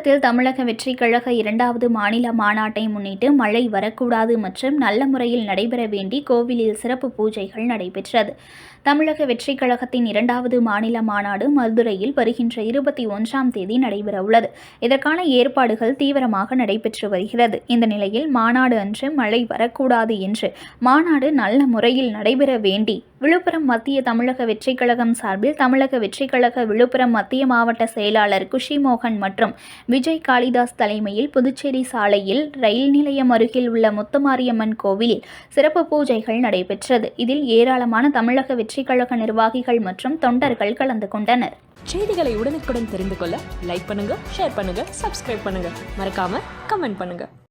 சேலத்தில் தமிழக வெற்றிக் கழக 2வது மாநில மாநாட்டை முன்னிட்டு மழை வரக்கூடாது மற்றும் நல்ல முறையில் நடைபெற வேண்டி கோவிலில் சிறப்பு பூஜைகள் நடைபெற்றது. தமிழக வெற்றிக் கழகத்தின் 2வது மாநில மாநாடு மதுரையில் வருகின்ற 21ஆம் தேதி நடைபெறவுள்ளது. இதற்கான ஏற்பாடுகள் தீவிரமாக நடைபெற்று வருகிறது. இந்த நிலையில் மாநாடு அன்று மழை வரக்கூடாது என்று மாநாடு நல்ல முறையில் நடைபெற வேண்டி விழுப்புரம் மத்திய தமிழக வெற்றிக் கழகம் சார்பில் தமிழக வெற்றிக் கழக விழுப்புரம் மத்திய மாவட்ட செயலாளர் குஷிமோகன் மற்றும் விஜய் காளிதாஸ் தலைமையில் புதுச்சேரி சாலையில் ரயில் நிலையம் அருகில் உள்ள முத்துமாரியம்மன் கோவிலில் சிறப்பு பூஜைகள் நடைபெற்றது. இதில் ஏராளமான தமிழக வெற்றிக் கழக நிர்வாகிகள் மற்றும் தொண்டர்கள் கலந்து கொண்டனர். செய்திகளை உடனுக்குடன் தெரிந்து கொள்ள லைக் பண்ணுங்க, ஷேர் பண்ணுங்க, சப்ஸ்கிரைப் பண்ணுங்க, மறக்காம கமெண்ட் பண்ணுங்க.